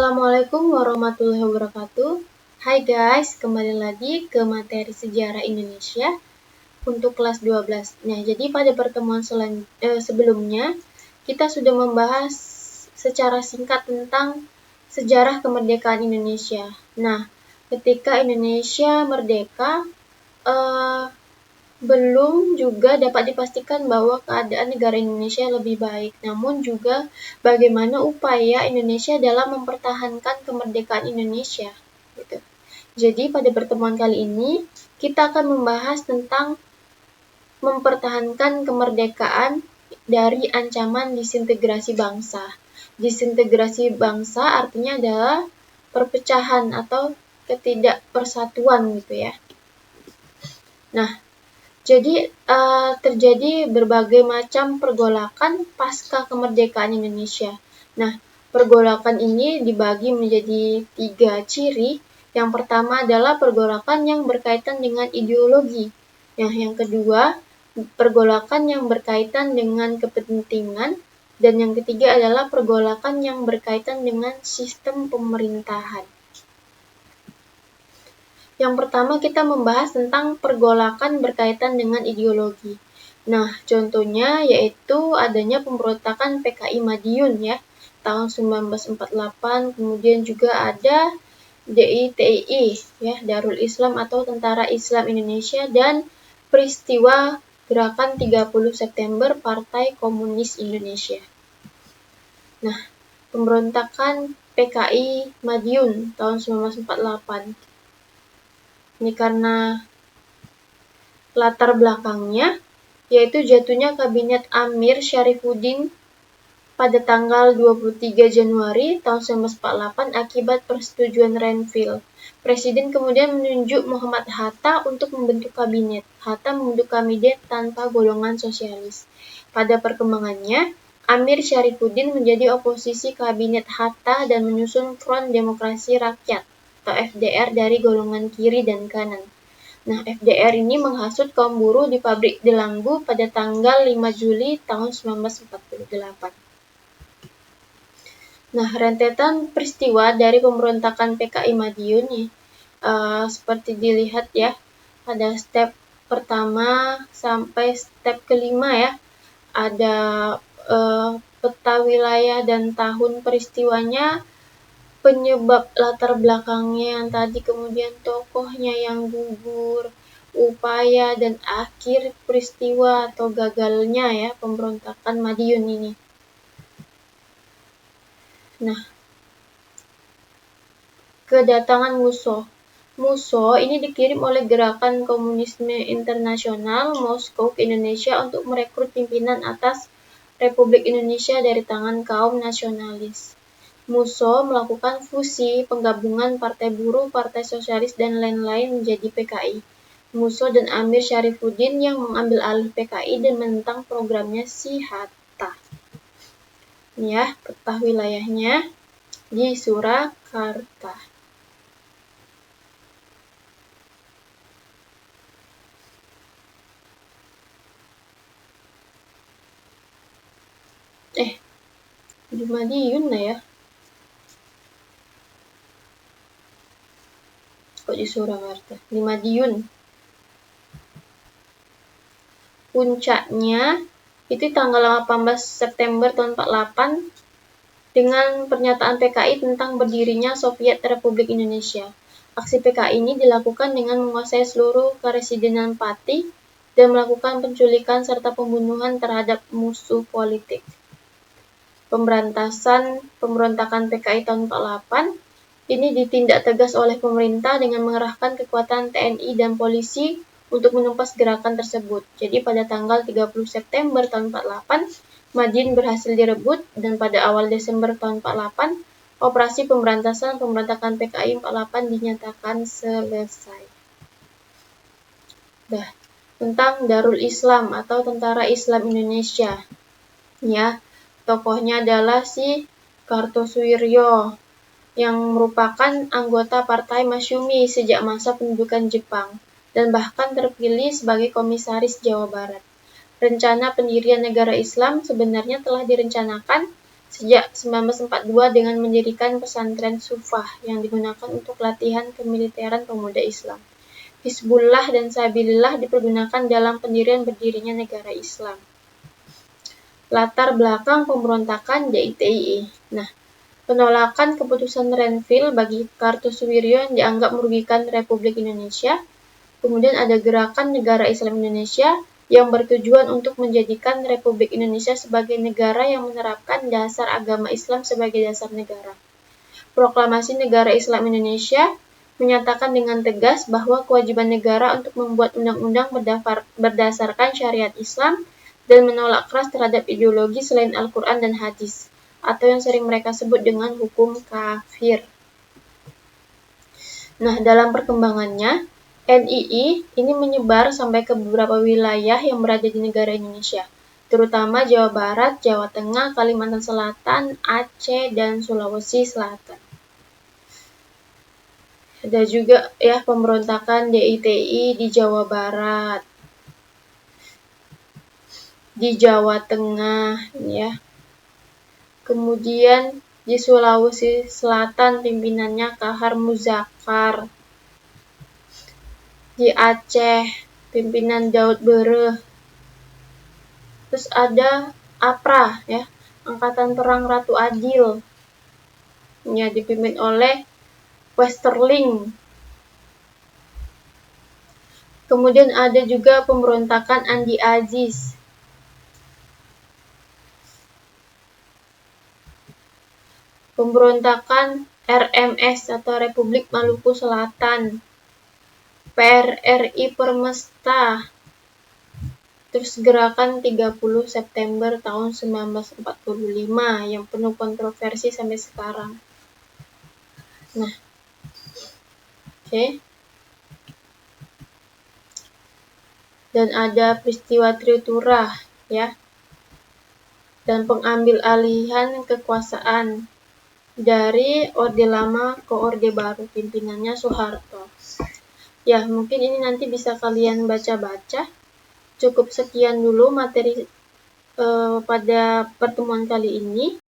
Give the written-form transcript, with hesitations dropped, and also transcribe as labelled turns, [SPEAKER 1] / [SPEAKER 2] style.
[SPEAKER 1] Assalamualaikum warahmatullahi wabarakatuh. Hai guys, kembali lagi ke materi sejarah Indonesia untuk kelas 12. Nah, jadi pada pertemuan sebelumnya kita sudah membahas secara singkat tentang sejarah kemerdekaan Indonesia. Nah, ketika Indonesia merdeka, belum juga dapat dipastikan bahwa keadaan negara Indonesia lebih baik, namun juga bagaimana upaya Indonesia dalam mempertahankan kemerdekaan Indonesia. Gitu. Jadi pada pertemuan kali ini kita akan membahas tentang mempertahankan kemerdekaan dari ancaman disintegrasi bangsa. Disintegrasi bangsa artinya adalah perpecahan atau ketidakpersatuan gitu ya. Nah, jadi terjadi berbagai macam pergolakan pasca kemerdekaan Indonesia. Nah, pergolakan ini dibagi menjadi 3 ciri. Yang pertama adalah pergolakan yang berkaitan dengan ideologi. Yang kedua, pergolakan yang berkaitan dengan kepentingan. Dan yang ketiga adalah pergolakan yang berkaitan dengan sistem pemerintahan. Yang pertama kita membahas tentang pergolakan berkaitan dengan ideologi. Nah, contohnya yaitu adanya pemberontakan PKI Madiun ya, tahun 1948, kemudian juga ada DITII ya, Darul Islam atau Tentara Islam Indonesia, dan peristiwa Gerakan 30 September Partai Komunis Indonesia. Nah, pemberontakan PKI Madiun tahun 1948. Ini karena latar belakangnya, yaitu jatuhnya Kabinet Amir Syarifuddin pada tanggal 23 Januari tahun 1948 akibat persetujuan Renville. Presiden kemudian menunjuk Muhammad Hatta untuk membentuk kabinet. Hatta membentuk kabinet tanpa golongan sosialis. Pada perkembangannya, Amir Syarifuddin menjadi oposisi kabinet Hatta dan menyusun Front Demokrasi Rakyat atau FDR dari golongan kiri dan kanan. Nah, FDR ini menghasut kaum buruh di pabrik Delanggu pada tanggal 5 Juli tahun 1948. Nah, rentetan peristiwa dari pemberontakan PKI Madiun nih, seperti dilihat ya, ada step pertama sampai step kelima ya, ada peta wilayah dan tahun peristiwanya, penyebab latar belakangnya yang tadi, kemudian tokohnya yang gugur, upaya dan akhir peristiwa atau gagalnya ya pemberontakan Madiun ini. Nah, kedatangan Musso ini dikirim oleh Gerakan Komunisme Internasional Moskow ke Indonesia untuk merekrut pimpinan atas Republik Indonesia dari tangan kaum nasionalis. Musso melakukan fusi penggabungan Partai Buruh, Partai Sosialis, dan lain-lain menjadi PKI. Musso dan Amir Syarifuddin yang mengambil alih PKI dan menentang programnya si Hatta. Ini ya, peta wilayahnya di Surakarta. Di Madiun lah ya. Kok di Surakarta? Di Madiun. Puncaknya itu tanggal 18 September tahun 48 dengan pernyataan PKI tentang berdirinya Soviet Republik Indonesia. Aksi PKI ini dilakukan dengan menguasai seluruh Karesidenan Pati dan melakukan penculikan serta pembunuhan terhadap musuh politik. Pemberontakan PKI tahun 48 ini ditindak tegas oleh pemerintah dengan mengerahkan kekuatan TNI dan polisi untuk menumpas gerakan tersebut. Jadi pada tanggal 30 September tahun 48, Madiun berhasil direbut dan pada awal Desember tahun 48, operasi pemberontakan PKI 48 dinyatakan selesai. Tentang Darul Islam atau Tentara Islam Indonesia. Ya, tokohnya adalah si Kartosuwiryo yang merupakan anggota Partai Masyumi sejak masa pendudukan Jepang dan bahkan terpilih sebagai komisaris Jawa Barat. Rencana pendirian negara Islam sebenarnya telah direncanakan sejak 1942 dengan mendirikan pesantren Sufah yang digunakan untuk latihan kemiliteran pemuda Islam. Hizbullah dan Sabilillah dipergunakan dalam berdirinya negara Islam. Latar belakang pemberontakan DITII. Nah, penolakan keputusan Renville bagi Kartosuwiryo yang dianggap merugikan Republik Indonesia. Kemudian ada gerakan Negara Islam Indonesia yang bertujuan untuk menjadikan Republik Indonesia sebagai negara yang menerapkan dasar agama Islam sebagai dasar negara. Proklamasi Negara Islam Indonesia menyatakan dengan tegas bahwa kewajiban negara untuk membuat undang-undang berdasarkan syariat Islam dan menolak keras terhadap ideologi selain Al-Quran dan Hadis, atau yang sering mereka sebut dengan hukum kafir. Nah, dalam perkembangannya, NII ini menyebar sampai ke beberapa wilayah yang berada di negara Indonesia, terutama Jawa Barat, Jawa Tengah, Kalimantan Selatan, Aceh, dan Sulawesi Selatan. Ada juga ya pemberontakan DITI di Jawa Barat, di Jawa Tengah, ya. Kemudian di Sulawesi Selatan pimpinannya Kahar Muzakkar. Di Aceh pimpinan Daud Bereh. Terus ada APRA ya, Angkatan Perang Ratu Adil. Ya, dipimpin oleh Westerling. Kemudian ada juga pemberontakan Andi Aziz. Pemberontakan RMS atau Republik Maluku Selatan. PRRI Permesta. Terus gerakan 30 September tahun 1945 yang penuh kontroversi sampai sekarang. Nah, oke. Dan ada peristiwa Triturah ya. Dan pengambil alihan kekuasaan dari Orde Lama ke Orde Baru, pimpinannya Soeharto. Ya, mungkin ini nanti bisa kalian baca-baca. Cukup sekian dulu materi pada pertemuan kali ini.